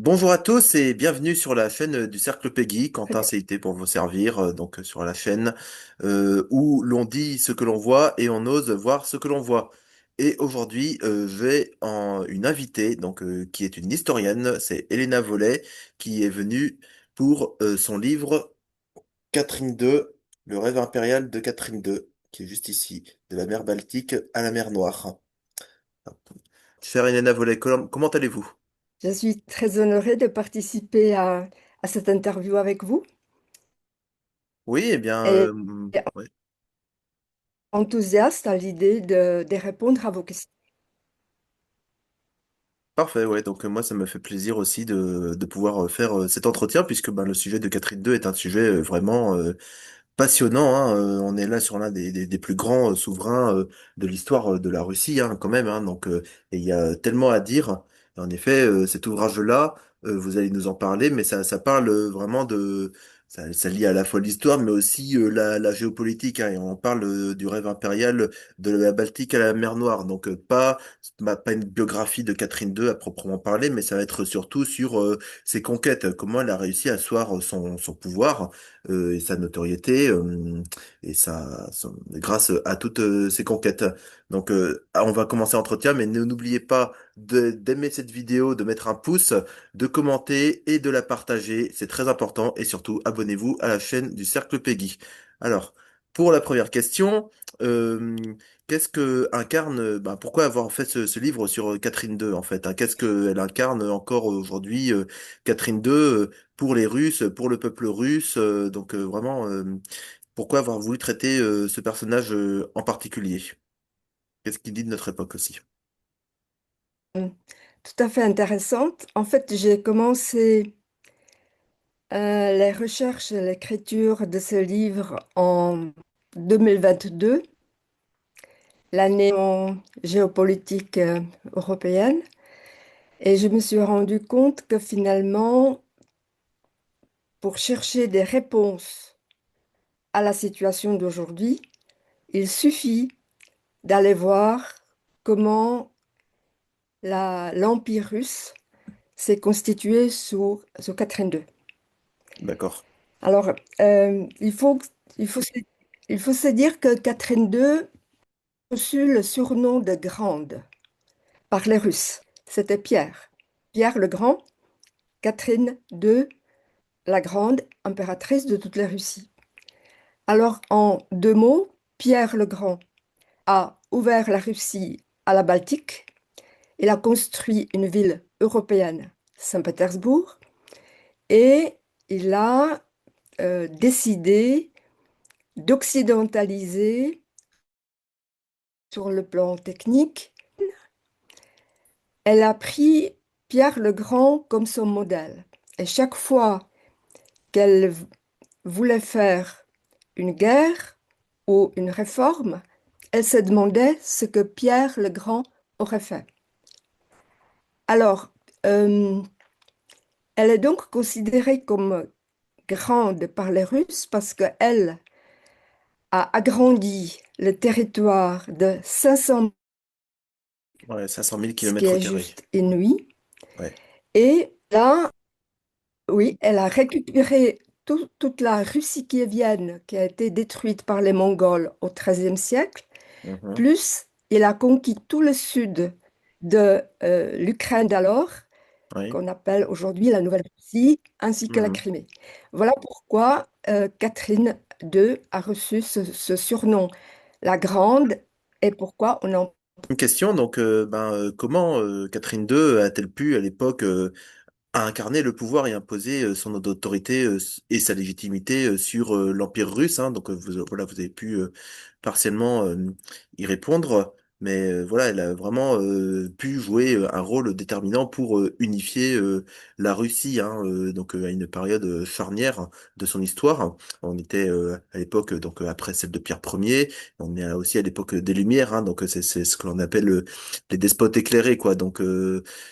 Bonjour à tous et bienvenue sur la chaîne du Cercle Peggy, Quentin CIT pour vous servir, sur la chaîne où l'on dit ce que l'on voit et on ose voir ce que l'on voit. Et aujourd'hui, j'ai une invitée qui est une historienne, c'est Elena Vollet, qui est venue pour son livre Catherine II, le rêve impérial de Catherine II, qui est juste ici, de la mer Baltique à la mer Noire. Chère Elena Vollet, comment allez-vous? Je suis très honorée de participer à cette interview avec vous Oui, eh bien, et ouais. enthousiaste à l'idée de répondre à vos questions. Parfait, ouais. Donc moi, ça me fait plaisir aussi de pouvoir faire cet entretien puisque ben, le sujet de Catherine II est un sujet vraiment passionnant, hein. On est là sur l'un des plus grands souverains de l'histoire de la Russie, hein, quand même, hein. Et il y a tellement à dire. Et en effet, cet ouvrage-là, vous allez nous en parler, mais ça parle vraiment de... ça lie à la fois l'histoire, mais aussi la géopolitique, hein. Et on parle du rêve impérial de la Baltique à la mer Noire. Pas une biographie de Catherine II à proprement parler, mais ça va être surtout sur ses conquêtes, comment elle a réussi à asseoir son pouvoir et sa notoriété grâce à toutes ces conquêtes. On va commencer l'entretien, mais n'oubliez pas d'aimer cette vidéo, de mettre un pouce, de commenter et de la partager. C'est très important. Et surtout, abonnez-vous à la chaîne du Cercle Peggy. Alors, pour la première question, euh, qu'est-ce que incarne, ben, pourquoi avoir fait ce livre sur Catherine II en fait, hein? Qu'est-ce qu'elle incarne encore aujourd'hui, Catherine II? Pour les Russes, pour le peuple russe. Pourquoi avoir voulu traiter ce personnage en particulier? Qu'est-ce qu'il dit de notre époque aussi? Mm. Tout à fait intéressante. En fait, j'ai commencé les recherches et l'écriture de ce livre en 2022, l'année en géopolitique européenne, et je me suis rendu compte que finalement, pour chercher des réponses à la situation d'aujourd'hui, il suffit d'aller voir comment l'Empire russe s'est constitué sous Catherine II. D'accord. Alors, il faut, se- il faut se dire que Catherine II reçut le surnom de Grande par les Russes. C'était Pierre. Pierre le Grand, Catherine II la Grande, impératrice de toute la Russie. Alors, en deux mots, Pierre le Grand a ouvert la Russie à la Baltique. Il a construit une ville européenne, Saint-Pétersbourg, et il a décidé d'occidentaliser sur le plan technique. Elle a pris Pierre le Grand comme son modèle. Et chaque fois qu'elle voulait faire une guerre ou une réforme, elle se demandait ce que Pierre le Grand aurait fait. Alors, euh, elle est donc considérée comme grande par les Russes parce qu'elle a agrandi le territoire de 500, Ouais, 500 000 ce qui kilomètres est carrés. juste inouï. Ouais. Et là, oui, elle a récupéré toute la Russie kievienne qui a été détruite par les Mongols au XIIIe siècle, Mhm. plus il a conquis tout le sud de l'Ukraine d'alors, Oui. qu'on appelle aujourd'hui la Nouvelle-Russie, ainsi que la Mhm. Crimée. Voilà pourquoi Catherine II a reçu ce surnom, la Grande, et pourquoi on en... Une question, comment Catherine II a-t-elle pu à l'époque a incarné le pouvoir et imposé son autorité et sa légitimité sur l'Empire russe, hein. Voilà, vous avez pu partiellement y répondre, mais voilà, elle a vraiment pu jouer un rôle déterminant pour unifier la Russie, hein, à une période charnière de son histoire. On était à l'époque après celle de Pierre Ier, on est aussi à l'époque des Lumières, hein, c'est ce que l'on appelle les despotes éclairés, quoi.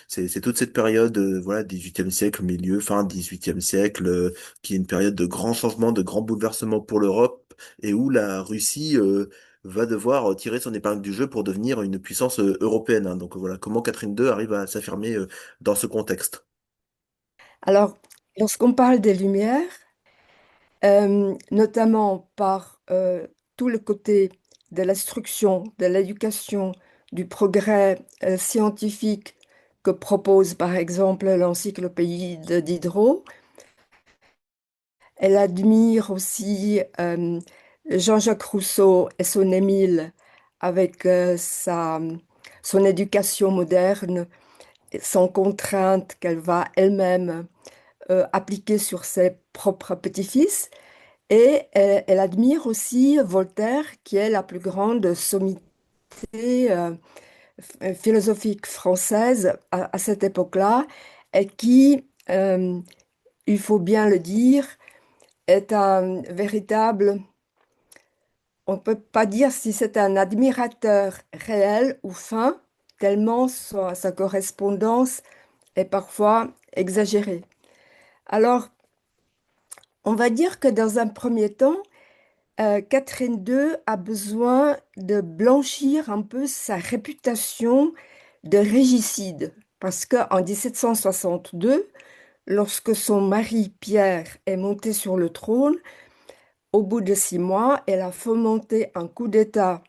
C'est toute cette période, voilà, 18e siècle, milieu, fin 18e siècle, qui est une période de grands changements, de grands bouleversements pour l'Europe, et où la Russie va devoir tirer son épingle du jeu pour devenir une puissance européenne, hein. Voilà, comment Catherine II arrive à s'affirmer dans ce contexte. Alors, lorsqu'on parle des Lumières, notamment par tout le côté de l'instruction, de l'éducation, du progrès scientifique que propose par exemple l'encyclopédie de Diderot, elle admire aussi Jean-Jacques Rousseau et son Émile avec son éducation moderne, sans contrainte qu'elle va elle-même appliquer sur ses propres petits-fils. Et elle admire aussi Voltaire, qui est la plus grande sommité philosophique française à cette époque-là, et qui, il faut bien le dire, est un véritable, on ne peut pas dire si c'est un admirateur réel ou fin, tellement sa correspondance est parfois exagérée. Alors, on va dire que dans un premier temps, Catherine II a besoin de blanchir un peu sa réputation de régicide, parce qu'en 1762, lorsque son mari Pierre est monté sur le trône, au bout de 6 mois, elle a fomenté un coup d'État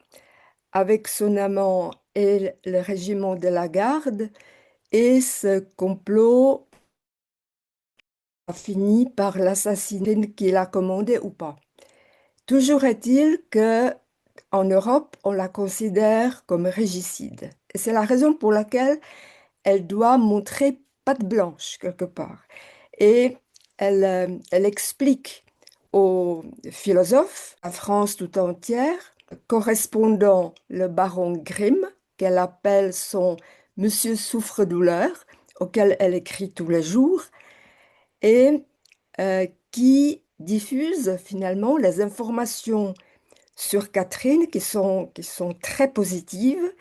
avec son amant et le régiment de la garde, et ce complot a fini par l'assassiner qu'il a commandé ou pas. Toujours est-il que en Europe, on la considère comme régicide. Et c'est la raison pour laquelle elle doit montrer patte blanche quelque part. Et elle explique aux philosophes, à France tout entière, correspondant le baron Grimm, qu'elle appelle son Monsieur souffre-douleur, auquel elle écrit tous les jours, et qui diffuse finalement les informations sur Catherine qui sont très positives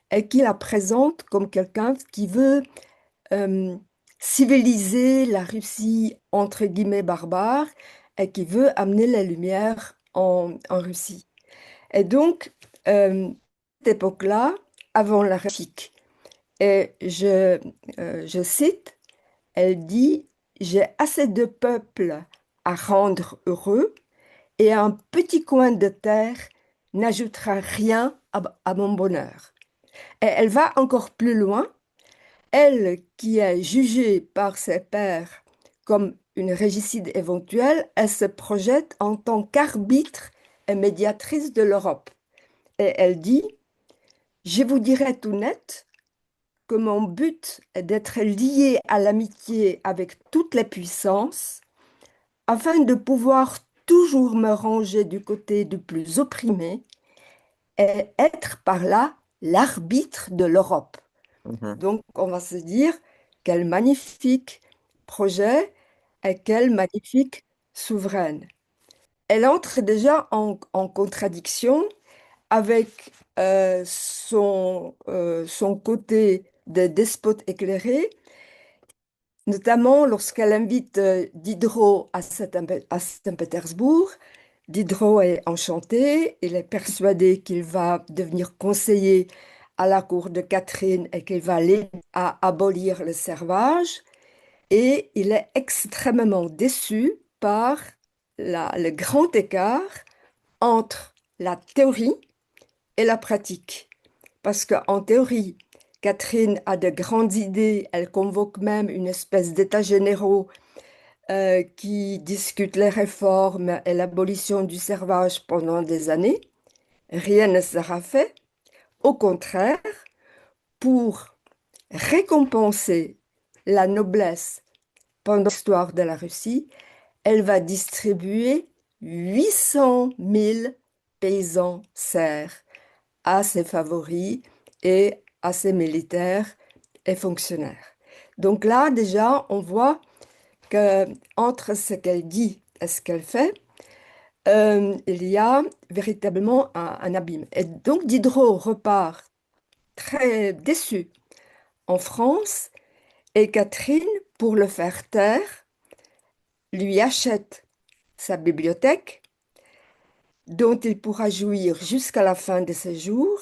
et qui la présente comme quelqu'un qui veut euh, civiliser la Russie entre guillemets barbare et qui veut amener la lumière en Russie. Et donc, cette époque-là, avant la République, et je cite, elle dit, j'ai assez de peuple à rendre heureux et un petit coin de terre n'ajoutera rien à mon bonheur. Et elle va encore plus loin. Elle, qui est jugée par ses pairs comme une régicide éventuelle, elle se projette en tant qu'arbitre et médiatrice de l'Europe. Et elle dit, je vous dirai tout net que mon but est d'être lié à l'amitié avec toutes les puissances afin de pouvoir toujours me ranger du côté du plus opprimé et être par là l'arbitre de l'Europe. Mhm. Donc, on va se dire, quel magnifique projet et quelle magnifique souveraine. Elle entre déjà en contradiction avec son côté de despote éclairé, notamment lorsqu'elle invite Diderot à Saint-Pétersbourg. Diderot est enchanté, il est persuadé qu'il va devenir conseiller à la cour de Catherine et qu'il va l'aider à abolir le servage. Et il est extrêmement déçu par le grand écart entre la théorie et la pratique. Parce qu'en théorie, Catherine a de grandes idées, elle convoque même une espèce d'états généraux qui discute les réformes et l'abolition du servage pendant des années. Rien ne sera fait. Au contraire, pour récompenser la noblesse pendant l'histoire de la Russie, elle va distribuer 800 000 paysans serfs à ses favoris et à ses militaires et fonctionnaires. Donc là, déjà, on voit que entre ce qu'elle dit et ce qu'elle fait, il y a véritablement un abîme. Et donc Diderot repart très déçu en France et Catherine, pour le faire taire, lui achète sa bibliothèque dont il pourra jouir jusqu'à la fin de ses jours.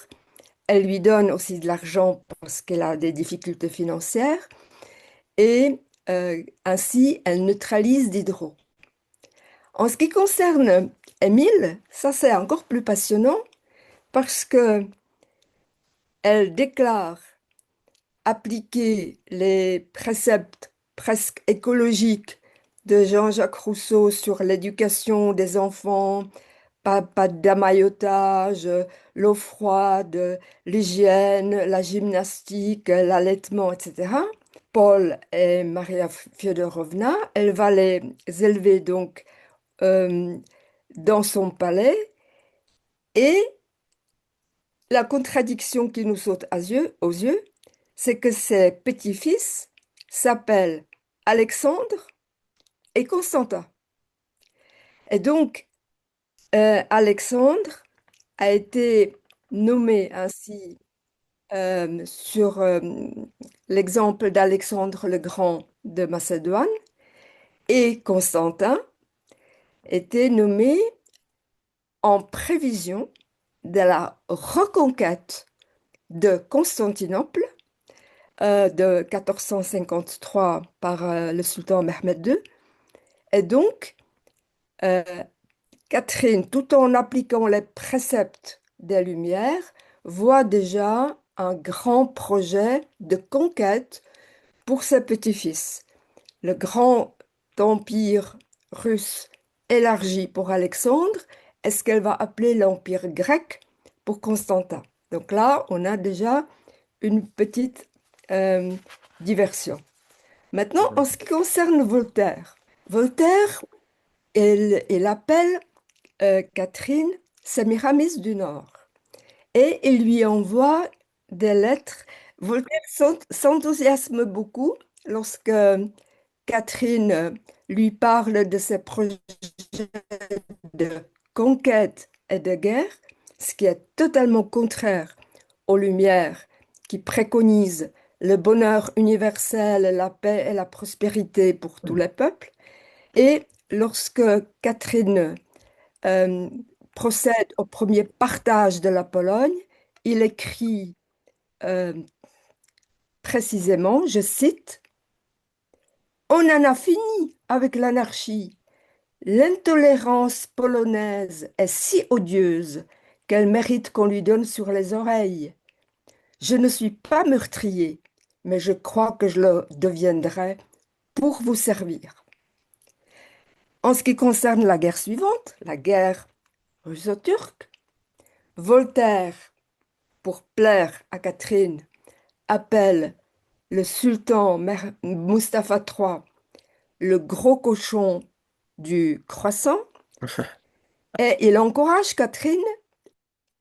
Elle lui donne aussi de l'argent parce qu'elle a des difficultés financières et Ainsi, elle neutralise Diderot. En ce qui concerne Émile, ça c'est encore plus passionnant parce que elle déclare appliquer les préceptes presque écologiques de Jean-Jacques Rousseau sur l'éducation des enfants, pas d'amaillotage, l'eau froide, l'hygiène, la gymnastique, l'allaitement, etc. Paul et Maria Fyodorovna, elle va les élever donc euh, dans son palais et la contradiction qui nous saute aux yeux, c'est que ses petits-fils s'appellent Alexandre et Constantin. Et donc, Alexandre a été nommé ainsi sur l'exemple d'Alexandre le Grand de Macédoine et Constantin était nommé en prévision de la reconquête de Constantinople de 1453 par le sultan Mehmed II. Et donc, euh, Catherine, tout en appliquant les préceptes des Lumières, voit déjà un grand projet de conquête pour ses petits-fils. Le grand empire russe élargi pour Alexandre est ce qu'elle va appeler l'empire grec pour Constantin. Donc là, on a déjà une petite euh, diversion. Maintenant, en Mhm. ce qui concerne Voltaire, Voltaire, il appelle Catherine Sémiramis du Nord et il lui envoie des lettres. Voltaire s'enthousiasme beaucoup lorsque Catherine lui parle de ses projets de conquête et de guerre, ce qui est totalement contraire aux Lumières qui préconisent le bonheur universel, la paix et la prospérité pour tous les peuples. Et lorsque Catherine euh, procède au premier partage de la Pologne, il écrit euh, précisément, je cite, on en a fini avec l'anarchie. L'intolérance polonaise est si odieuse qu'elle mérite qu'on lui donne sur les oreilles. Je ne suis pas meurtrier, mais je crois que je le deviendrai pour vous servir. En ce qui concerne la guerre suivante, la guerre russo-turque, Voltaire, pour plaire à Catherine, appelle le sultan Mustapha III le gros cochon du croissant et il encourage Catherine.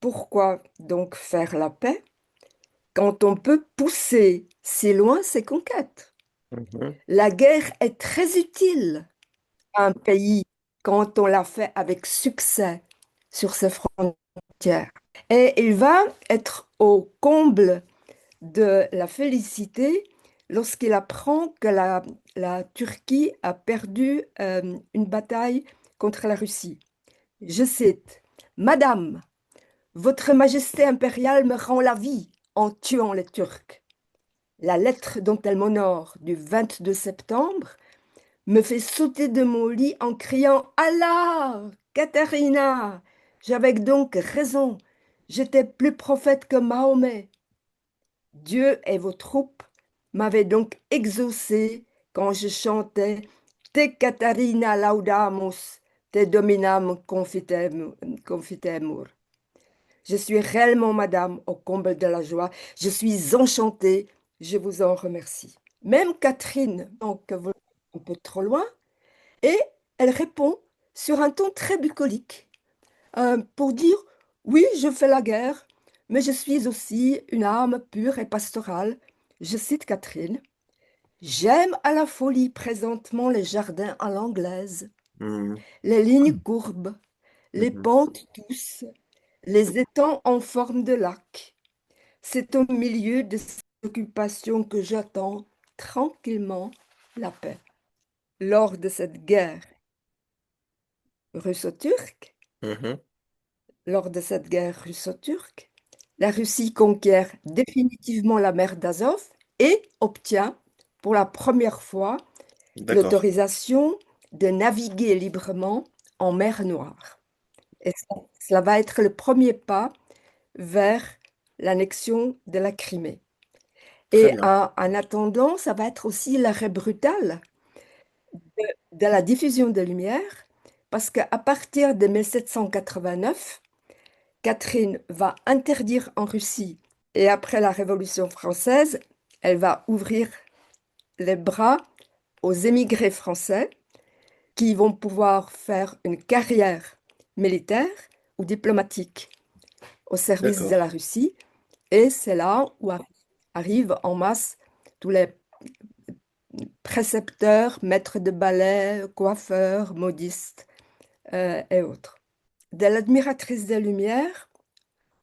Pourquoi donc faire la paix quand on peut pousser si loin ses conquêtes? Mhm. La guerre est très utile à un pays quand on la fait avec succès sur ses frontières. Et il va être au comble de la félicité lorsqu'il apprend que la Turquie a perdu une bataille contre la Russie. Je cite, Madame, Votre Majesté impériale me rend la vie en tuant les Turcs. La lettre dont elle m'honore du 22 septembre me fait sauter de mon lit en criant Allah, Katharina. J'avais donc raison. J'étais plus prophète que Mahomet. Dieu et vos troupes m'avaient donc exaucé quand je chantais Te Katharina laudamus, te dominam confitemur. Je suis réellement, madame, au comble de la joie. Je suis enchantée. Je vous en remercie. Même Catherine, donc, va un peu trop loin, et elle répond sur un ton très bucolique pour dire, oui, je fais la guerre, mais je suis aussi une âme pure et pastorale. Je cite Catherine, J'aime à la folie présentement les jardins à l'anglaise, Mhm. les lignes courbes, les Mhm. pentes douces, les étangs en forme de lac. C'est au milieu de ces occupations que j'attends tranquillement la paix. Lors de cette guerre russo-turque, Mhm. la Russie conquiert définitivement la mer d'Azov et obtient pour la première fois D'accord. l'autorisation de naviguer librement en mer Noire. Et cela va être le premier pas vers l'annexion de la Crimée. Très Et bien. en attendant, ça va être aussi l'arrêt brutal de la diffusion de lumière, parce qu'à partir de 1789, Catherine va interdire en Russie, et après la Révolution française, elle va ouvrir les bras aux émigrés français qui vont pouvoir faire une carrière militaire ou diplomatique au service de D'accord. la Russie. Et c'est là où arrivent en masse tous les précepteurs, maîtres de ballet, coiffeurs, modistes et autres. De l'admiratrice des Lumières,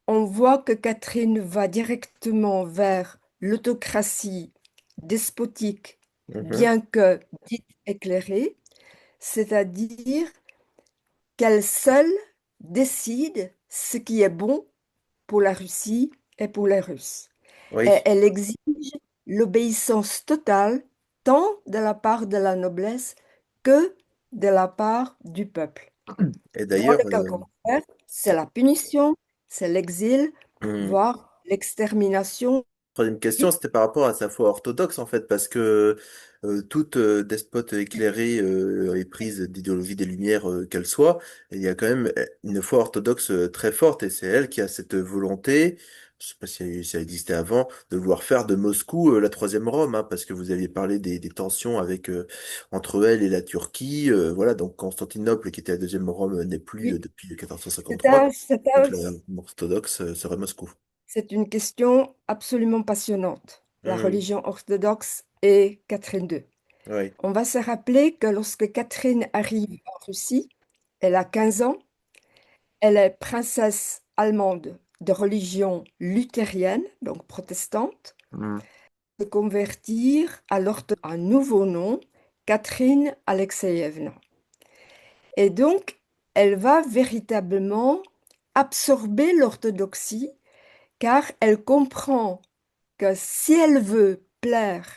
on voit que Catherine va directement vers l'autocratie despotique, Mhm. bien que dite éclairée, c'est-à-dire qu'elle seule décide ce qui est bon pour la Russie et pour les Russes. Et Oui. elle exige l'obéissance totale tant de la part de la noblesse que de la part du peuple. Et Dans d'ailleurs, le cas contraire, c'est la punition, c'est l'exil, hmm, voire l'extermination. troisième question, c'était par rapport à sa foi orthodoxe, en fait, parce que toute despote éclairée et prise d'idéologie des Lumières, qu'elle soit, il y a quand même une foi orthodoxe très forte, et c'est elle qui a cette volonté, je sais pas si ça existait avant, de vouloir faire de Moscou la troisième Rome, hein, parce que vous aviez parlé des tensions avec entre elle et la Turquie, voilà, donc Constantinople, qui était la deuxième Rome, n'est plus Oui, depuis c'est 1453, donc la orthodoxe serait Moscou. c'est une question absolument passionnante, la Hmm, religion orthodoxe et Catherine II. oui. On va se rappeler que lorsque Catherine arrive en Russie, elle a 15 ans, elle est princesse allemande de religion luthérienne, donc protestante, Hmm. se convertir à un nouveau nom, Catherine Alexeïevna. Et donc, elle va véritablement absorber l'orthodoxie car elle comprend que si elle veut plaire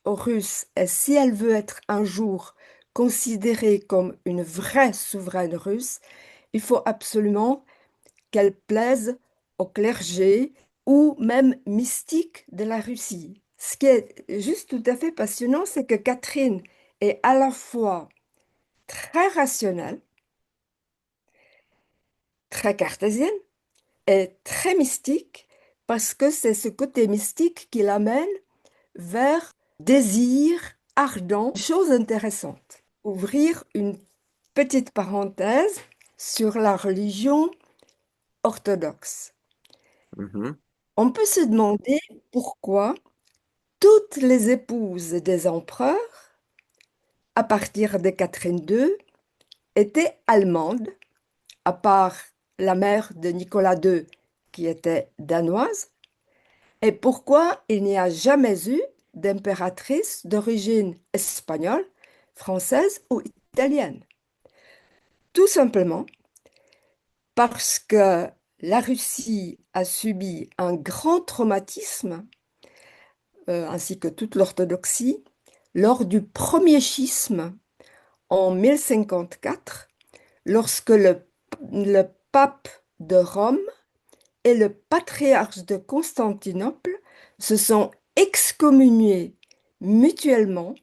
aux Russes et si elle veut être un jour considérée comme une vraie souveraine russe, il faut absolument qu'elle plaise au clergé ou même mystique de la Russie. Ce qui est juste tout à fait passionnant, c'est que Catherine est à la fois très rationnelle, très cartésienne et très mystique, parce que c'est ce côté mystique qui l'amène vers désir ardent. Chose intéressante. Ouvrir une petite parenthèse sur la religion orthodoxe. Mhm. On peut se demander pourquoi toutes les épouses des empereurs, à partir de Catherine II, étaient allemandes, à part la mère de Nicolas II, qui était danoise, et pourquoi il n'y a jamais eu d'impératrice d'origine espagnole, française ou italienne. Tout simplement parce que la Russie a subi un grand traumatisme, ainsi que toute l'orthodoxie, lors du premier schisme en 1054, lorsque le pape de Rome et le patriarche de Constantinople se sont excommuniés mutuellement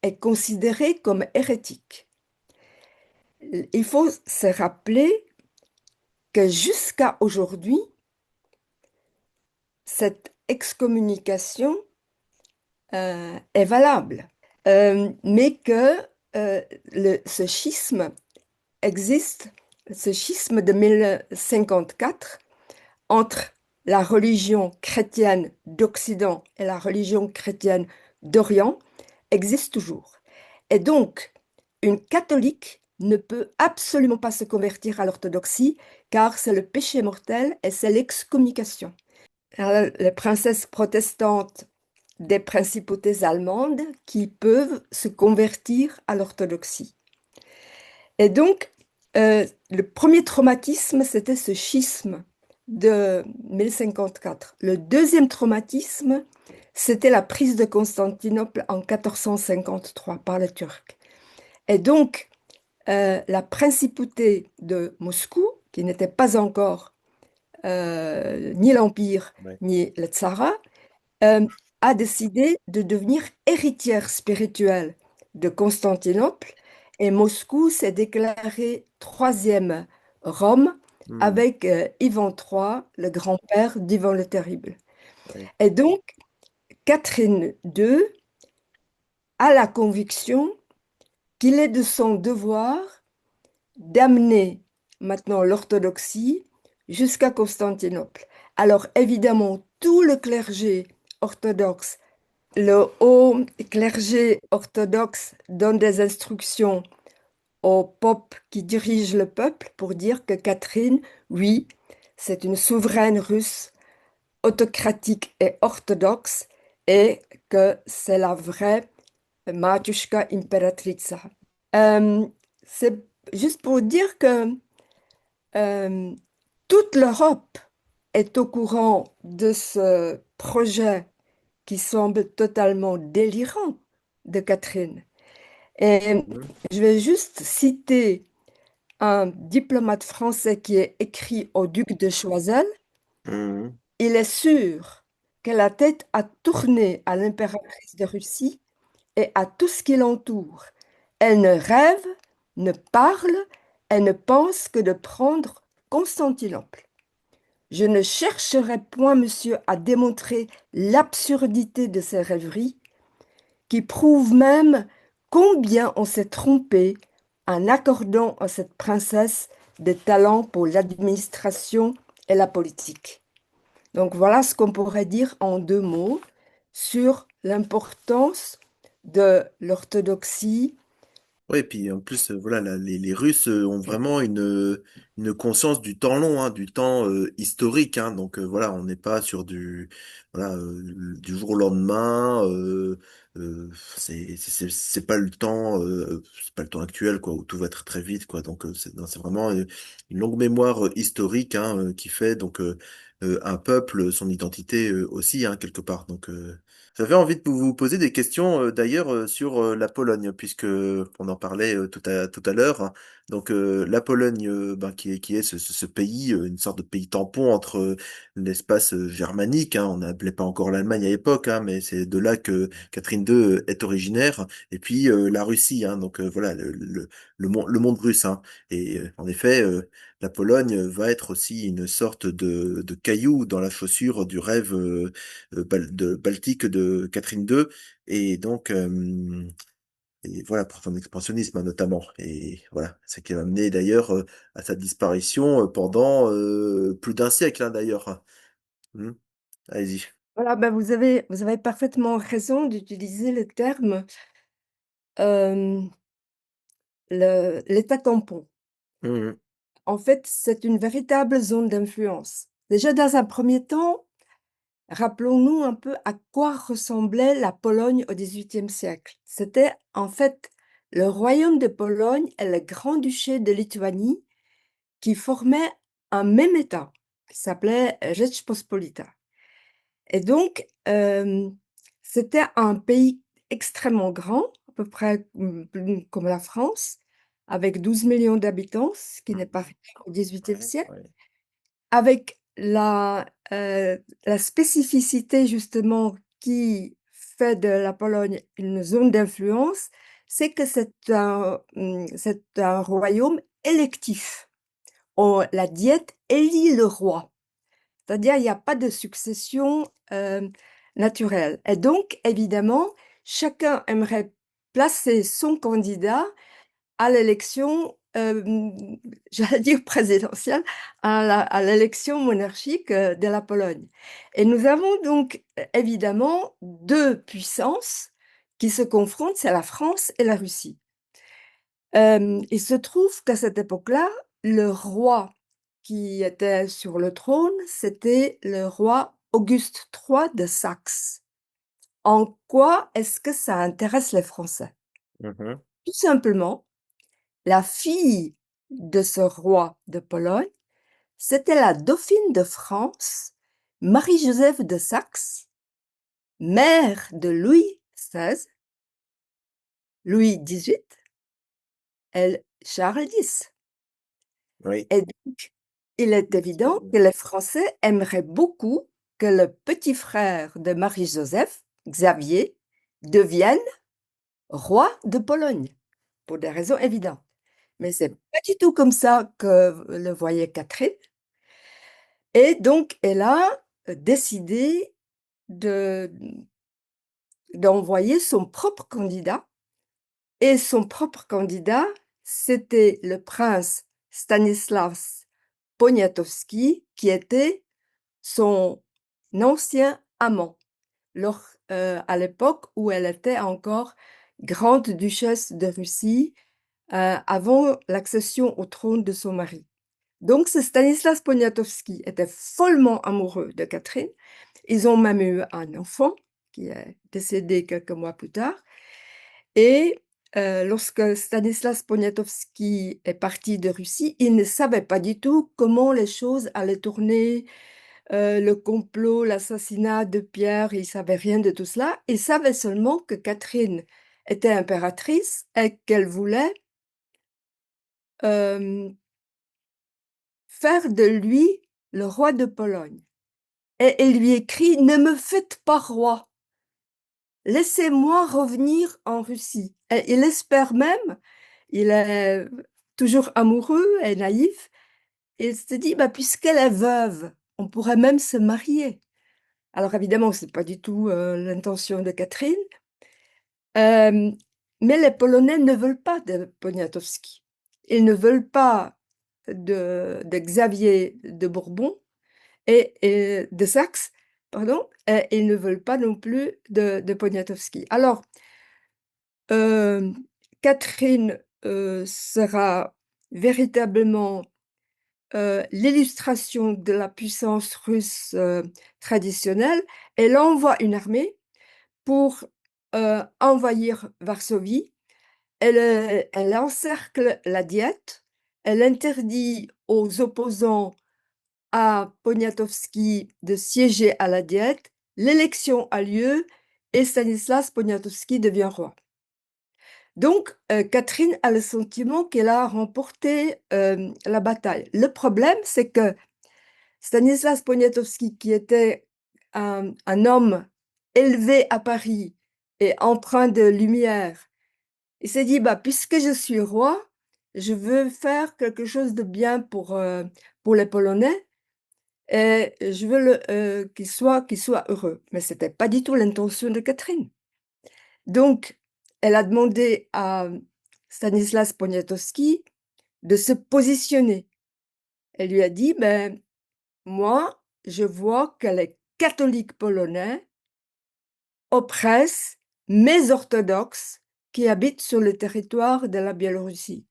et considérés comme hérétiques. Il faut se rappeler que jusqu'à aujourd'hui, cette excommunication est valable, mais que ce schisme existe, ce schisme de 1054 entre la religion chrétienne d'Occident et la religion chrétienne d'Orient existe toujours. Et donc, une catholique ne peut absolument pas se convertir à l'orthodoxie car c'est le péché mortel et c'est l'excommunication. Alors, les princesses protestantes des principautés allemandes qui peuvent se convertir à l'orthodoxie. Et donc, le premier traumatisme, c'était ce schisme de 1054. Le deuxième traumatisme, c'était la prise de Constantinople en 1453 par les Turcs. Et donc, la principauté de Moscou, qui n'était pas encore ni l'Empire Ouais. ni le Tsarat, euh, a décidé de devenir héritière spirituelle de Constantinople et Moscou s'est déclaré troisième Rome Hmm. avec Ivan III, le grand-père d'Ivan le Terrible. Ouais. Et donc, Catherine II a la conviction qu'il est de son devoir d'amener maintenant l'orthodoxie jusqu'à Constantinople. Alors évidemment, tout le clergé orthodoxe, le haut clergé orthodoxe donne des instructions au pope qui dirige le peuple pour dire que Catherine, oui, c'est une souveraine russe autocratique et orthodoxe et que c'est la vraie Matushka Imperatrica. Euh, c'est juste pour dire que euh, toute l'Europe est au courant de ce projet qui semble totalement délirant de Catherine. Et Mhm. je vais juste citer un diplomate français qui est écrit au duc de Choiseul. Mhm. Il est sûr que la tête a tourné à l'impératrice de Russie et à tout ce qui l'entoure. Elle ne rêve, ne parle, elle ne pense que de prendre Constantinople. Je ne chercherai point, monsieur, à démontrer l'absurdité de ces rêveries, qui prouvent même combien on s'est trompé en accordant à cette princesse des talents pour l'administration et la politique. Donc voilà ce qu'on pourrait dire en deux mots sur l'importance de l'orthodoxie. Ouais, et puis en plus, voilà, les Russes ont vraiment une conscience du temps long, hein, du temps historique. Hein, donc voilà, on n'est pas sur voilà, du jour au lendemain. C'est pas le temps, c'est pas le temps actuel, quoi, où tout va très très vite, quoi. Donc non, c'est vraiment une longue mémoire historique, hein, qui fait donc un peuple, son identité aussi, hein, quelque part. Donc j'avais envie de vous poser des questions d'ailleurs sur la Pologne, puisque on en parlait tout à l'heure. Hein. Donc la Pologne, ben, qui est ce pays, une sorte de pays tampon entre l'espace germanique. Hein. On n'appelait pas encore l'Allemagne à l'époque, hein, mais c'est de là que Catherine II est originaire. Et puis la Russie, hein, donc voilà le monde russe. Hein. Et en effet, la Pologne va être aussi une sorte de caillou dans la chaussure du rêve de Baltique de Catherine II, et donc et voilà pour son expansionnisme hein, notamment. Et voilà, c'est qui a amené d'ailleurs à sa disparition pendant plus d'un siècle hein, d'ailleurs. Hmm. Allez-y. Voilà, ben vous avez parfaitement raison d'utiliser le terme euh, l'état tampon. Mhm. En fait, c'est une véritable zone d'influence. Déjà, dans un premier temps, rappelons-nous un peu à quoi ressemblait la Pologne au XVIIIe siècle. C'était en fait le royaume de Pologne et le grand-duché de Lituanie qui formaient un même État qui s'appelait Rzeczpospolita. Et donc, c'était un pays extrêmement grand, à peu près comme la France, avec 12 millions d'habitants, ce qui n'est pas Mhm. rien au XVIIIe Ouais, siècle, ouais. avec la spécificité justement qui fait de la Pologne une zone d'influence, c'est que c'est un royaume électif. La diète élit le roi. C'est-à-dire, il n'y a pas de succession naturelle. Et donc, évidemment, chacun aimerait placer son candidat à l'élection, j'allais dire présidentielle, à l'élection monarchique de la Pologne. Et nous avons donc évidemment deux puissances qui se confrontent, c'est la France et la Russie. Il se trouve qu'à cette époque-là, le roi qui était sur le trône, c'était le roi Auguste III de Saxe. En quoi est-ce que ça intéresse les Français? Mhm. Tout simplement, la fille de ce roi de Pologne C'était la dauphine de France, Marie-Joseph de Saxe, mère de Louis XVI, Louis XVIII et Charles X. Oui. Et donc, il est évident que les Français aimeraient beaucoup que le petit frère de Marie-Joseph, Xavier, devienne roi de Pologne, pour des raisons évidentes. Mais c'est pas du tout comme ça que le voyait Catherine. Et donc, elle a décidé de, d'envoyer son propre candidat. Et son propre candidat, c'était le prince Stanislas Poniatowski, qui était son ancien amant, à l'époque où elle était encore grande duchesse de Russie, avant l'accession au trône de son mari. Donc, ce Stanislas Poniatowski était follement amoureux de Catherine. Ils ont même eu un enfant qui est décédé quelques mois plus tard. Et lorsque Stanislas Poniatowski est parti de Russie, il ne savait pas du tout comment les choses allaient tourner, le complot, l'assassinat de Pierre, il ne savait rien de tout cela. Il savait seulement que Catherine était impératrice et qu'elle voulait euh, faire de lui le roi de Pologne. Et il lui écrit: Ne me faites pas roi, laissez-moi revenir en Russie. Et il espère même, il est toujours amoureux et naïf, et il se dit, bah, puisqu'elle est veuve, on pourrait même se marier. Alors évidemment, ce n'est pas du tout l'intention de Catherine, euh, mais les Polonais ne veulent pas de Poniatowski. Ils ne veulent pas de Xavier de Bourbon et de Saxe, pardon, et ils ne veulent pas non plus de Poniatowski. Alors, euh, Catherine sera véritablement l'illustration de la puissance russe traditionnelle. Elle envoie une armée pour envahir Varsovie. Elle encercle la Diète. Elle interdit aux opposants à Poniatowski de siéger à la Diète. L'élection a lieu et Stanislas Poniatowski devient roi. Donc, Catherine a le sentiment qu'elle a remporté la bataille. Le problème, c'est que Stanislas Poniatowski, qui était un homme élevé à Paris et empreint de lumière, il s'est dit, bah, puisque je suis roi, je veux faire quelque chose de bien pour les Polonais et je veux qu'ils soient heureux. Mais ce n'était pas du tout l'intention de Catherine. Donc, elle a demandé à Stanislas Poniatowski de se positionner. Elle lui a dit, ben, moi, je vois que les catholiques polonais oppressent mes orthodoxes qui habitent sur le territoire de la Biélorussie.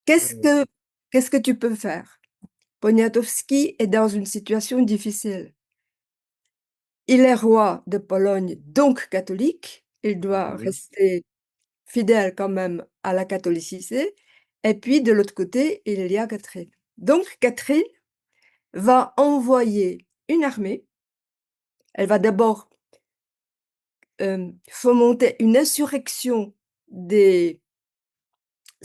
Qu'est-ce que, qu'est-ce que tu peux faire? Poniatowski est dans une situation difficile. Il est roi de Pologne, donc catholique. Il doit Mhm. rester fidèle quand même à la catholicité. Et puis, de l'autre côté, il y a Catherine. Donc, Catherine va envoyer une armée. Elle va d'abord fomenter une insurrection des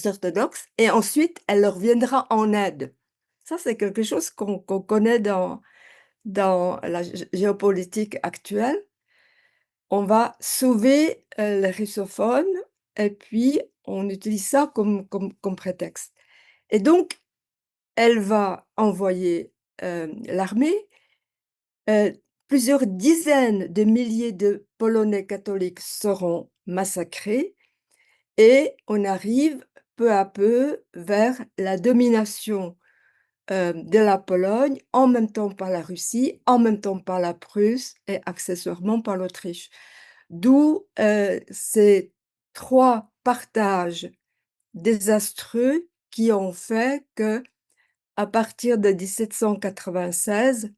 orthodoxes et ensuite, elle leur viendra en aide. Ça, c'est quelque chose qu'on connaît dans la géopolitique actuelle. On va sauver les russophones et puis on utilise ça comme prétexte. Et donc, elle va envoyer l'armée. Euh, Plusieurs dizaines de milliers de Polonais catholiques seront massacrés et on arrive peu à peu vers la domination de la Pologne, en même temps par la Russie, en même temps par la Prusse et accessoirement par l'Autriche. D'où ces trois partages désastreux qui ont fait que, à partir de 1796,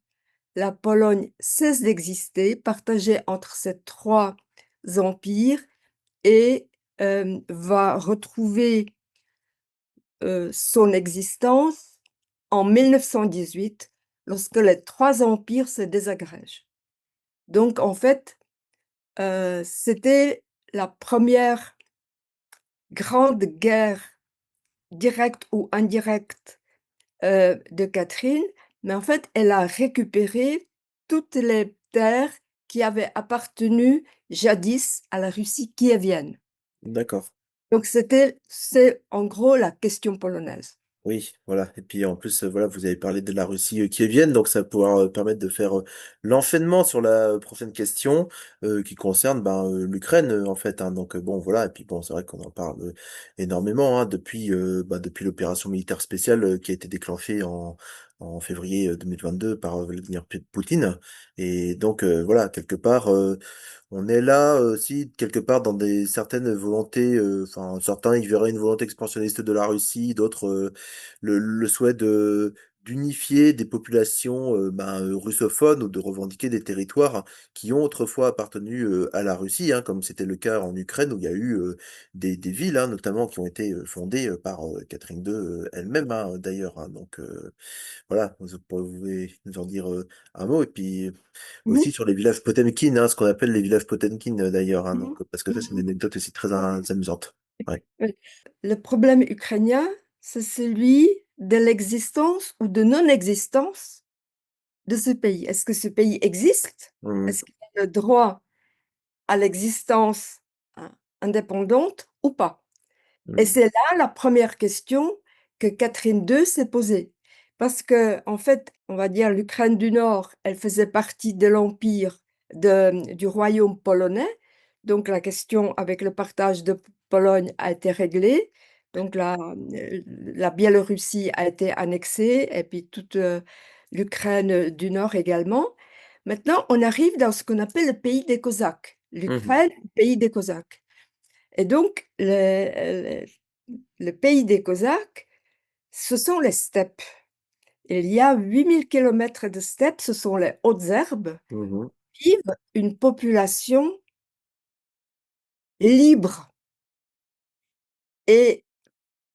la Pologne cesse d'exister, partagée entre ces trois empires, et va retrouver son existence en 1918, lorsque les trois empires se désagrègent. Donc, en fait, c'était la première grande guerre directe ou indirecte de Catherine, mais en fait, elle a récupéré toutes les terres qui avaient appartenu jadis à la Russie kievienne. D'accord. Donc, c'est en gros la question polonaise. Oui, voilà. Et puis en plus, voilà, vous avez parlé de la Russie qui vienne, donc ça va pouvoir permettre de faire l'enchaînement sur la prochaine question qui concerne l'Ukraine en fait. Hein. Donc bon, voilà. Et puis bon, c'est vrai qu'on en parle énormément hein, depuis l'opération militaire spéciale qui a été déclenchée en février 2022 par Vladimir Poutine. Et donc voilà, quelque part. On est là aussi quelque part dans des certaines volontés, enfin certains y verraient une volonté expansionniste de la Russie, d'autres le souhait d'unifier des populations russophones ou de revendiquer des territoires qui ont autrefois appartenu à la Russie, hein, comme c'était le cas en Ukraine où il y a eu des villes hein, notamment qui ont été fondées par Catherine II elle-même hein, d'ailleurs. Hein. Donc voilà, vous pouvez nous en dire un mot et puis Mhm, aussi sur les villages Potemkin, hein, ce qu'on appelle les villages Potemkin d'ailleurs, hein, mhm, donc, parce que ça, c'est une mhm. anecdote aussi très amusante. Ouais. Oui. Le problème ukrainien, c'est celui de l'existence ou de non-existence de ce pays. Est-ce que ce pays existe? Mhm. Est-ce qu'il a le droit à l'existence hein, indépendante ou pas? Et Mhm. c'est là la première question que Catherine II s'est posée. Parce que, en fait, on va dire l'Ukraine du Nord, elle faisait partie de l'empire du royaume polonais. Donc la question avec le partage de Pologne a été réglée. Donc la Biélorussie a été annexée et puis toute l'Ukraine du Nord également. Maintenant, on arrive dans ce qu'on appelle le pays des Cosaques. Mhm. L'Ukraine, le pays des Cosaques. Et donc, le pays des Cosaques, ce sont les steppes. Il y a 8 000 kilomètres de steppes, ce sont les hautes herbes, Mhm. vivent une population libre et,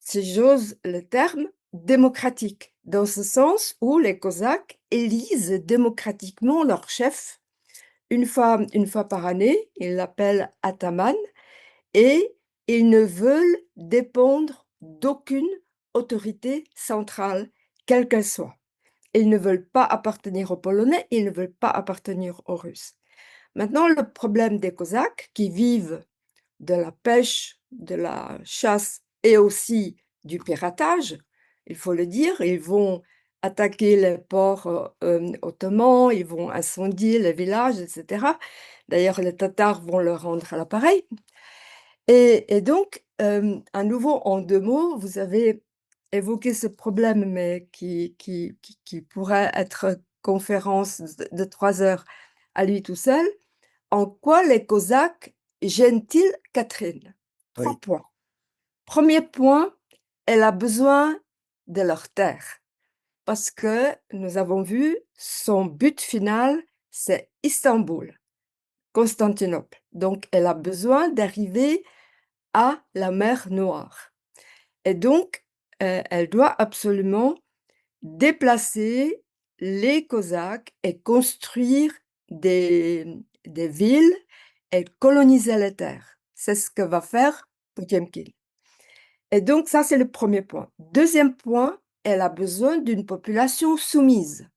si j'ose le terme, démocratique, dans ce sens où les Cosaques élisent démocratiquement leur chef une fois par année, ils l'appellent ataman, et ils ne veulent dépendre d'aucune autorité centrale, quelle qu'elle soit. Ils ne veulent pas appartenir aux Polonais, ils ne veulent pas appartenir aux Russes. Maintenant, le problème des Cosaques qui vivent de la pêche, de la chasse et aussi du piratage, il faut le dire, ils vont attaquer les ports ottomans, ils vont incendier les villages, etc. D'ailleurs, les Tatars vont leur rendre l'appareil. Et donc, à nouveau, en deux mots, vous avez évoqué ce problème, mais qui pourrait être conférence de 3 heures à lui tout seul. En quoi les Cosaques gênent-ils Catherine? Trois Oui. points. Premier point, elle a besoin de leur terre, parce que nous avons vu, son but final, c'est Istanbul, Constantinople. Donc, elle a besoin d'arriver à la mer Noire. Et donc, elle doit absolument déplacer les Cosaques et construire des villes et coloniser les terres. C'est ce que va faire Potemkin. Et donc, ça, c'est le premier point. Deuxième point, elle a besoin d'une population soumise,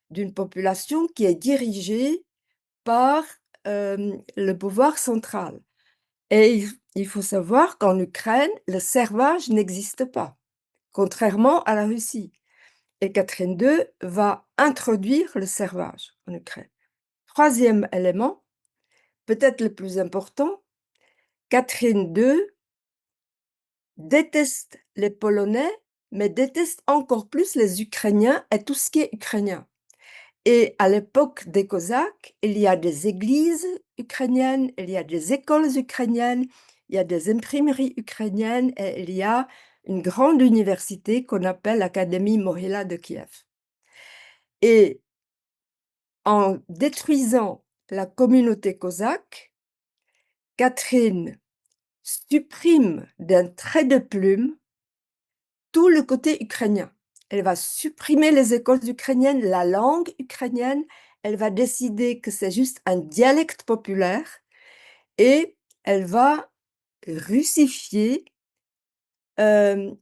d'une population qui est dirigée par le pouvoir central. Et il faut savoir qu'en Ukraine, le servage n'existe pas, contrairement à la Russie. Et Catherine II va introduire le servage en Ukraine. Troisième élément, peut-être le plus important, Catherine II déteste les Polonais, mais déteste encore plus les Ukrainiens et tout ce qui est ukrainien. Et à l'époque des Cosaques, il y a des églises ukrainiennes, il y a des écoles ukrainiennes, il y a des imprimeries ukrainiennes et il y a une grande université qu'on appelle l'Académie Mohila de Kiev. Et en détruisant la communauté cosaque, Catherine supprime d'un trait de plume tout le côté ukrainien. elle va supprimer les écoles ukrainiennes, la langue ukrainienne, elle va décider que c'est juste un dialecte populaire et elle va russifier euh,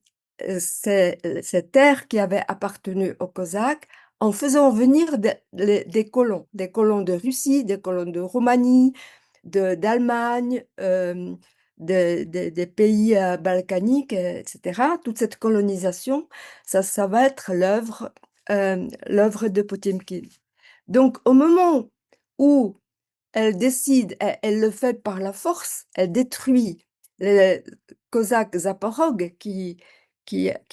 ces terres qui avaient appartenu aux Cosaques en faisant venir des colons de Russie, des colons de Roumanie, d'Allemagne, des pays balkaniques, etc. Toute cette colonisation, ça va être l'œuvre de Potemkin. Donc, au moment où elle décide, elle le fait par la force, elle détruit les Cosaques Zaporog qui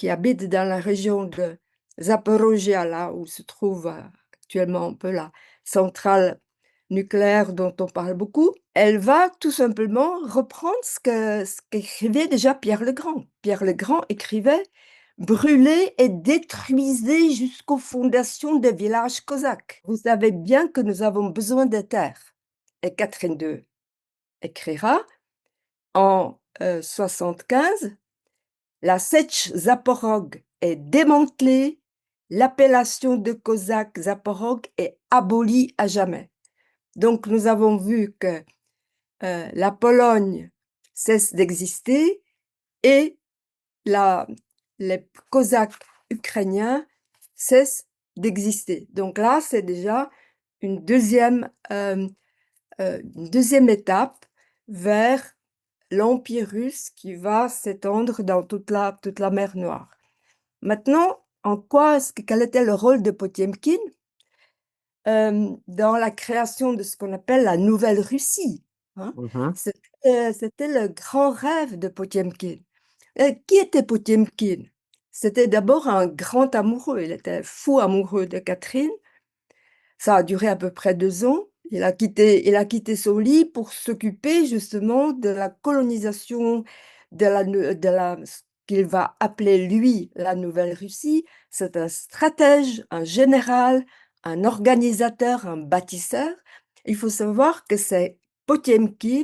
habitent dans la région de Zaporojia, là où se trouve actuellement un peu la centrale nucléaire dont on parle beaucoup. Elle va tout simplement reprendre ce qu'écrivait déjà Pierre le Grand. Pierre le Grand écrivait brûler et détruisez jusqu'aux fondations des villages cosaques. Vous savez bien que nous avons besoin de terres. Et Catherine II écrira en 75, la Sech Zaporog est démantelée, l'appellation de Cosaque Zaporog est abolie à jamais. Donc nous avons vu que la Pologne cesse d'exister et les Cosaques ukrainiens cessent d'exister. Donc là, c'est déjà une deuxième étape vers l'Empire russe qui va s'étendre dans toute la mer Noire. Maintenant, quel était le rôle de Potiomkin dans la création de ce qu'on appelle la Nouvelle Russie, hein? Mhm. C'était le grand rêve de Potiomkin. Qui était Potiomkin? C'était d'abord un grand amoureux. Il était fou amoureux de Catherine. Ça a duré à peu près 2 ans. Il a quitté son lit pour s'occuper justement de la colonisation ce qu'il va appeler lui la Nouvelle-Russie. C'est un stratège, un général, un organisateur, un bâtisseur. Il faut savoir que c'est Potiomkin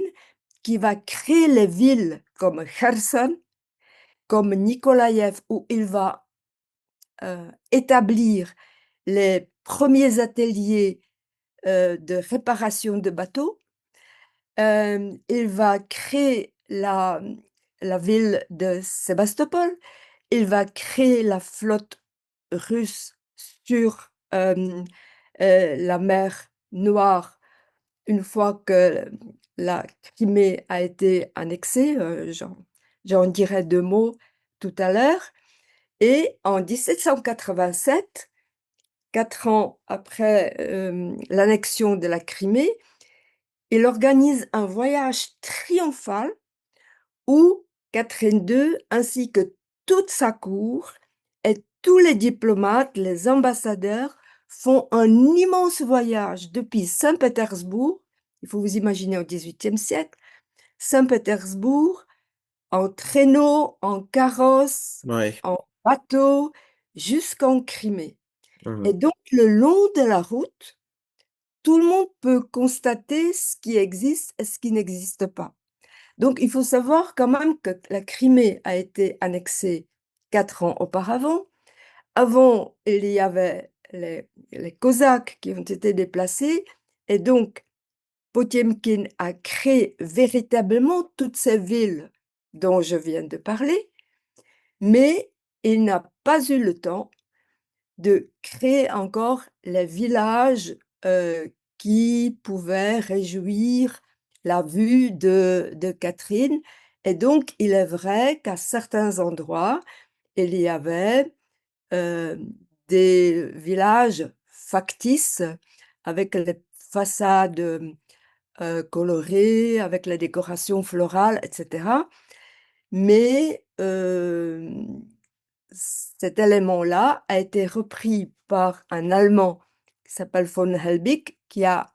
qui va créer les villes comme Kherson, comme Nikolaïev, où il va établir les premiers ateliers de réparation de bateaux. Il va créer la ville de Sébastopol. Il va créer la flotte russe sur la mer Noire une fois que la Crimée a été annexée. J'en dirai 2 mots tout à l'heure. Et en 1787, 4 ans après l'annexion de la Crimée, il organise un voyage triomphal où Catherine II, ainsi que toute sa cour et tous les diplomates, les ambassadeurs, font un immense voyage depuis Saint-Pétersbourg, il faut vous imaginer au XVIIIe siècle, Saint-Pétersbourg, en traîneau, en carrosse, Ouais. en bateau, jusqu'en Crimée. Et Mhm. donc, le long de la route, tout le monde peut constater ce qui existe et ce qui n'existe pas. Donc, il faut savoir quand même que la Crimée a été annexée 4 ans auparavant. Avant, il y avait les Cosaques qui ont été déplacés. Et donc, Potiomkin a créé véritablement toutes ces villes dont je viens de parler, mais il n'a pas eu le temps de créer encore les villages qui pouvaient réjouir la vue de Catherine. Et donc, il est vrai qu'à certains endroits, il y avait euh, des villages factices avec les façades colorées, avec les décorations florales, etc. Mais cet élément-là a été repris par un Allemand qui s'appelle von Helbig, qui a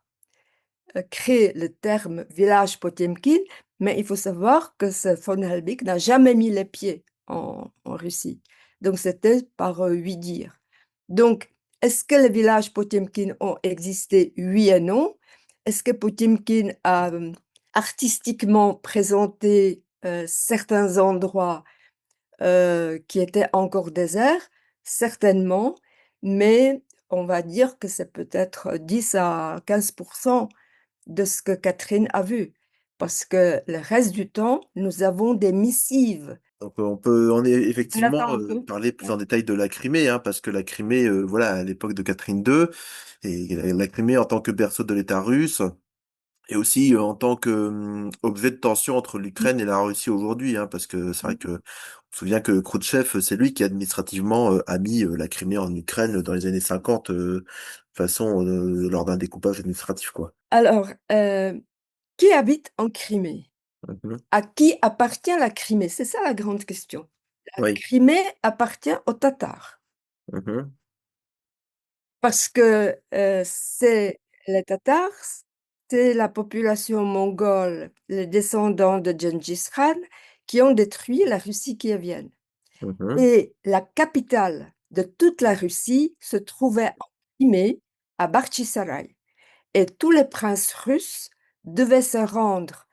créé le terme village Potemkin, mais il faut savoir que ce von Helbig n'a jamais mis les pieds en Russie. Donc c'était par oui dire. Donc, est-ce que les villages Potemkin ont existé? Oui et non. Est-ce que Potemkin a artistiquement présenté certains endroits qui étaient encore déserts? certainement, mais on va dire que c'est peut-être 10 à 15% de ce que Catherine a vu. Parce que le reste du temps, nous avons des missives. Donc, on peut effectivement Nathan un peu. parler plus Ouais. en détail de la Crimée, hein, parce que la Crimée, voilà, à l'époque de Catherine II, et la Crimée en tant que berceau de l'État russe, et aussi en tant que objet de tension entre l'Ukraine et la Russie aujourd'hui, hein, parce que c'est vrai que on se souvient que Khrouchtchev, c'est lui qui administrativement a mis la Crimée en Ukraine dans les années 50, de façon lors d'un découpage administratif, quoi. Alors, qui habite en Crimée? Mhm. À qui appartient la Crimée? C'est ça la grande question. La Oui. Crimée appartient aux Tatars. Mhm. Parce que c'est les Tatars, c'est la population mongole, les descendants de Gengis Khan, qui ont détruit la Russie kievienne. Mhm. Et la capitale de toute la Russie se trouvait en Crimée, à Bakhchisaray. Et tous les princes russes devaient se rendre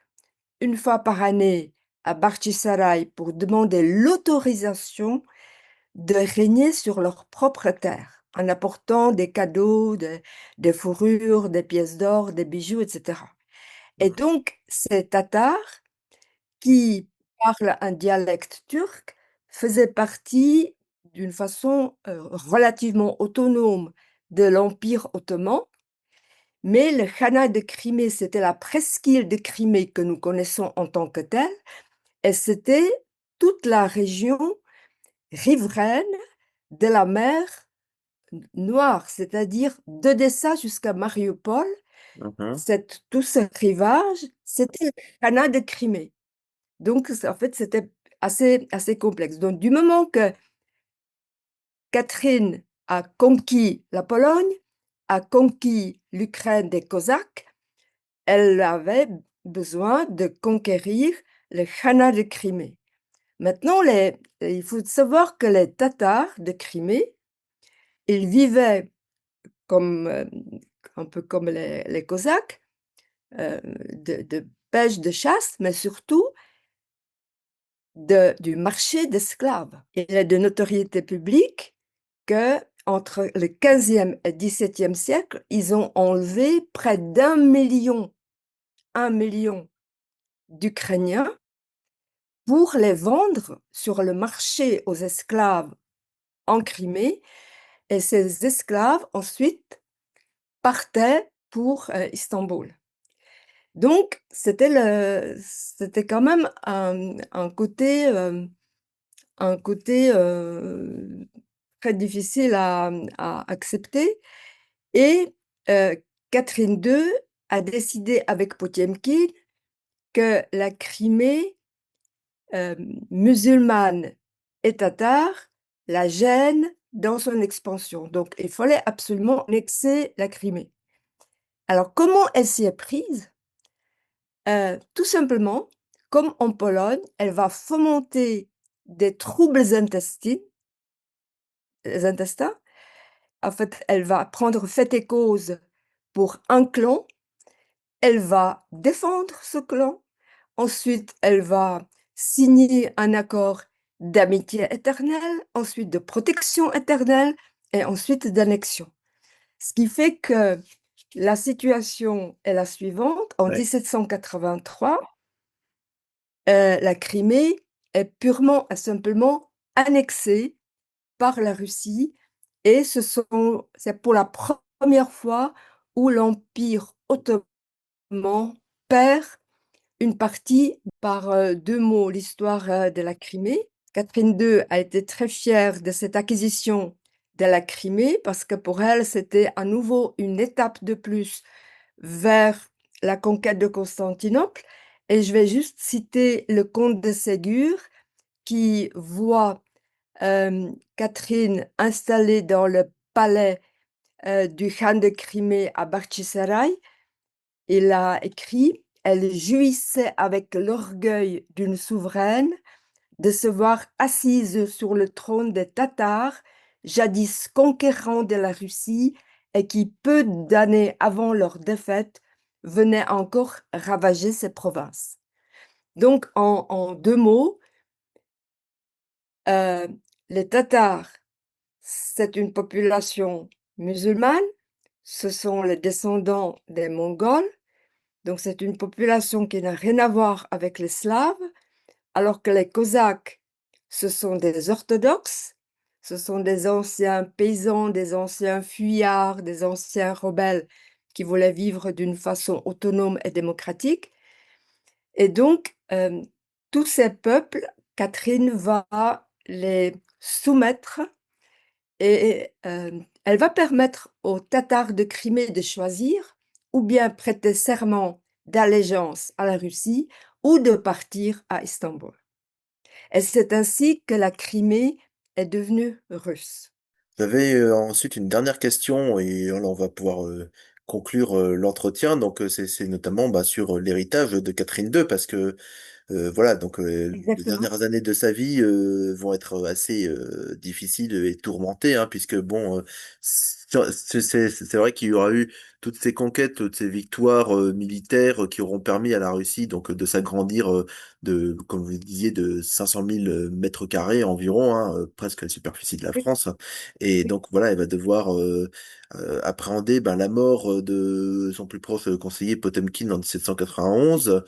une fois par année à Bakhchisaray pour demander l'autorisation de régner sur leur propre terre, en apportant des cadeaux, des fourrures, des pièces d'or, des bijoux, etc. Et donc, ces Tatars, qui parlent un dialecte turc, faisaient partie d'une façon relativement autonome de l'Empire ottoman, mais le Khanat de Crimée, c'était la presqu'île de Crimée que nous connaissons en tant que telle, et c'était toute la région riveraine de la mer Noire, c'est-à-dire d'Odessa jusqu'à Mariupol, Mhm. tout ce rivage, c'était le Khanat de Crimée. Donc, en fait, c'était assez complexe. Donc, du moment que Catherine a conquis la Pologne, a conquis l'Ukraine des Cosaques, elle avait besoin de conquérir le Khanat de Crimée. Maintenant, il faut savoir que les Tatars de Crimée, ils vivaient comme, un peu comme les Cosaques, de pêche, de chasse, mais surtout du marché d'esclaves. Il est de notoriété publique que entre le 15e et 17e siècle, ils ont enlevé près d'1 million d'Ukrainiens pour les vendre sur le marché aux esclaves en Crimée. Et ces esclaves, ensuite, partaient pour Istanbul. Donc, c'était quand même un côté très difficile à accepter. Et Catherine II a décidé avec Potiomkin que la Crimée euh, musulmane et tatar la gêne dans son expansion. Donc, il fallait absolument annexer la Crimée. Alors, comment elle s'y est prise? Tout simplement, comme en Pologne, elle va fomenter des troubles intestins. En fait, elle va prendre fait et cause pour un clan, elle va défendre ce clan, ensuite elle va signer un accord d'amitié éternelle, ensuite de protection éternelle et ensuite d'annexion. Ce qui fait que la situation est la suivante. En Ouais. 1783, la Crimée est purement et simplement annexée par la Russie et c'est pour la première fois où l'Empire ottoman perd une partie par deux mots, l'histoire de la Crimée. Catherine II a été très fière de cette acquisition de la Crimée parce que pour elle, c'était à nouveau une étape de plus vers la conquête de Constantinople. Et je vais juste citer le comte de Ségur qui voit Catherine installée dans le palais du Khan de Crimée à Bakhchisaray. Il a écrit: Elle jouissait avec l'orgueil d'une souveraine de se voir assise sur le trône des Tatars, jadis conquérants de la Russie, et qui, peu d'années avant leur défaite, venaient encore ravager ces provinces. Donc, en deux mots, euh, les Tatars c'est une population musulmane, ce sont les descendants des Mongols, donc c'est une population qui n'a rien à voir avec les Slaves, alors que les Cosaques, ce sont des orthodoxes, ce sont des anciens paysans, des anciens fuyards, des anciens rebelles qui voulaient vivre d'une façon autonome et démocratique. Et donc, tous ces peuples, Catherine va les soumettre et elle va permettre aux Tatars de Crimée de choisir ou bien prêter serment d'allégeance à la Russie ou de partir à Istanbul. Et c'est ainsi que la Crimée est devenue russe. J'avais ensuite une dernière question et là, on va pouvoir conclure l'entretien. Donc c'est notamment bah, sur l'héritage de Catherine II parce que voilà, donc les Exactement. dernières années de sa vie vont être assez difficiles et tourmentées, hein, puisque bon, c'est vrai qu'il y aura eu toutes ces conquêtes, toutes ces victoires militaires qui auront permis à la Russie donc de s'agrandir de, comme vous le disiez, de 500 000 mètres carrés environ, hein, presque la superficie de la Oui, France. Et donc voilà, elle va devoir appréhender ben, la mort de son plus proche conseiller Potemkin en 1791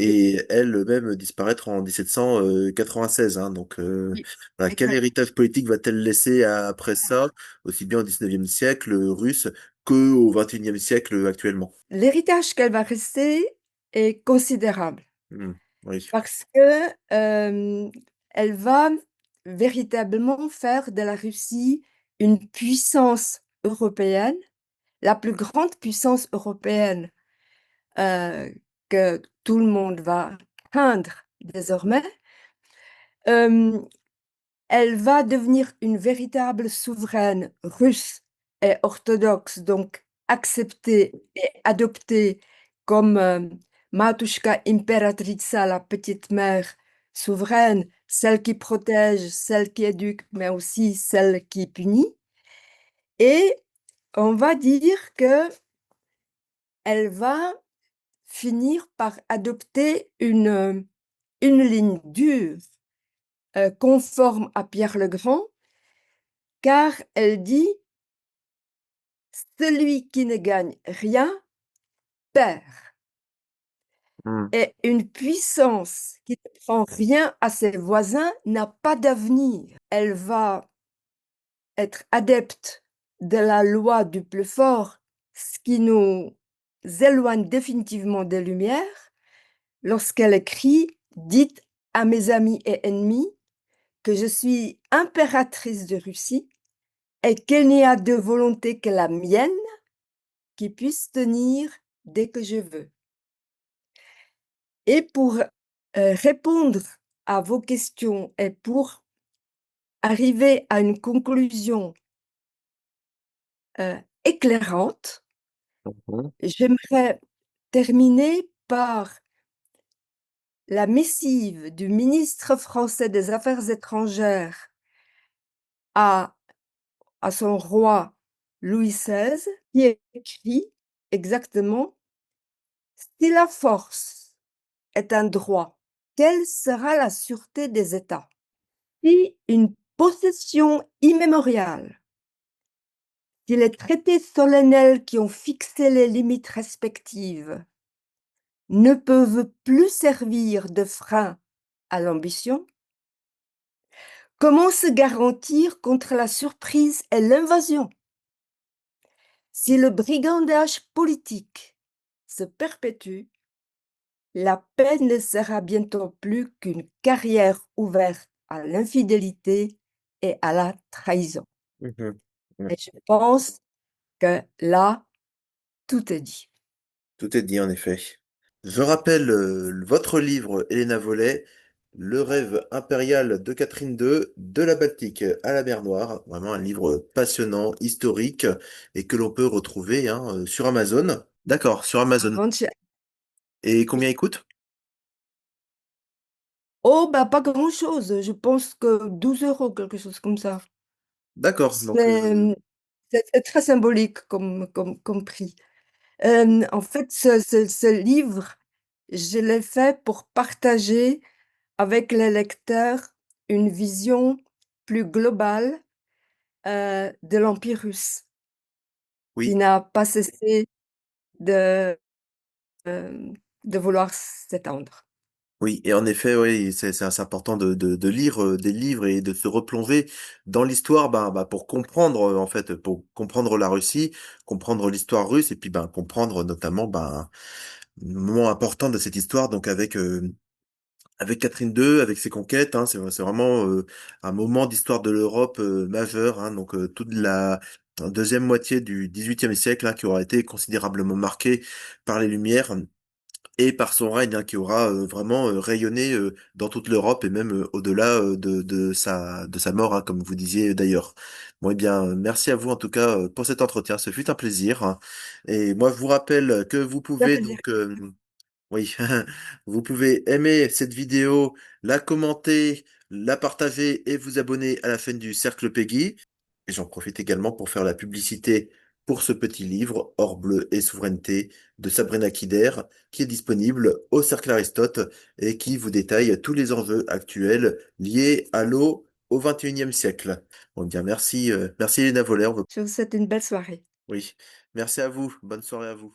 oui, et elle-même disparaître en 1796. Hein. Donc, oui, voilà, quel exact. héritage politique va-t-elle laisser après ça, aussi bien au 19e siècle russe qu'au 21e siècle actuellement? L'héritage qu'elle va rester est considérable Hmm, oui. parce que elle va véritablement faire de la Russie une puissance européenne, la plus grande puissance européenne euh, que tout le monde va craindre désormais. Euh, Elle va devenir une véritable souveraine russe et orthodoxe, donc acceptée et adoptée comme Matushka Imperatrica, la petite mère souveraine, celle qui protège, celle qui éduque, mais aussi celle qui punit. Et on va dire que elle va finir par adopter une ligne dure, conforme à Pierre le Grand, car elle dit: celui qui ne gagne rien perd. Hmm, Et une puissance qui ne prend rien à ses voisins n'a pas d'avenir. Elle va être adepte de la loi du plus fort, ce qui nous éloigne définitivement des Lumières, lorsqu'elle écrit: dites à mes amis et ennemis que je suis impératrice de Russie et qu'il n'y a de volonté que la mienne qui puisse tenir dès que je veux. Et pour répondre à vos questions et pour arriver à une conclusion éclairante, mhm, j'aimerais terminer par la missive du ministre français des Affaires étrangères à, à son roi Louis XVI, qui écrit exactement: si la force est un droit, quelle sera la sûreté des États? Si une possession immémoriale, si les traités solennels qui ont fixé les limites respectives ne peuvent plus servir de frein à l'ambition, comment se garantir contre la surprise et l'invasion? Si le brigandage politique se perpétue, la paix ne sera bientôt plus qu'une carrière ouverte à l'infidélité et à la trahison. mhm, mhm. Et je pense que là, tout est dit. Tout est dit en effet. Je rappelle votre livre, Helena Vollet, Le rêve impérial de Catherine II, de la Baltique à la mer Noire. Vraiment un livre passionnant, historique et que l'on peut retrouver hein, sur Amazon. D'accord, sur Amazon. Avant de chez- Et combien il coûte? Oh, bah, pas grand-chose. Je pense que 12 €, quelque chose comme ça. D'accord, donc C'est c'est très symbolique comme prix. En fait, ce livre, je l'ai fait pour partager avec les lecteurs une vision plus globale de l'Empire russe, qui Oui, n'a pas cessé de, de vouloir s'étendre. oui, et en effet, oui, c'est assez important de lire des livres et de se replonger dans l'histoire, pour comprendre en fait, pour comprendre la Russie, comprendre l'histoire russe et puis comprendre notamment un moment important de cette histoire, donc avec Catherine II, avec ses conquêtes, hein, c'est vraiment un moment d'histoire de l'Europe majeur, hein, donc toute la deuxième moitié du XVIIIe siècle, hein, qui aura été considérablement marquée par les Lumières et par son règne, hein, qui aura vraiment rayonné dans toute l'Europe et même au-delà de sa mort, hein, comme vous disiez d'ailleurs. Bon, eh bien, merci à vous en tout cas pour cet entretien, ce fut un plaisir, hein. Et moi, je vous rappelle que vous Ça pouvez veut dire donc oui, vous pouvez aimer cette vidéo, la commenter, la partager et vous abonner à la chaîne du Cercle Peggy. Et j'en profite également pour faire la publicité pour ce petit livre, Or bleu et souveraineté, de Sabrina Kider, qui est disponible au Cercle Aristote et qui vous détaille tous les enjeux actuels liés à l'eau au XXIe siècle. Bon, bien, merci, merci Elena Voller. je vous souhaite une belle soirée. Oui, merci à vous. Bonne soirée à vous.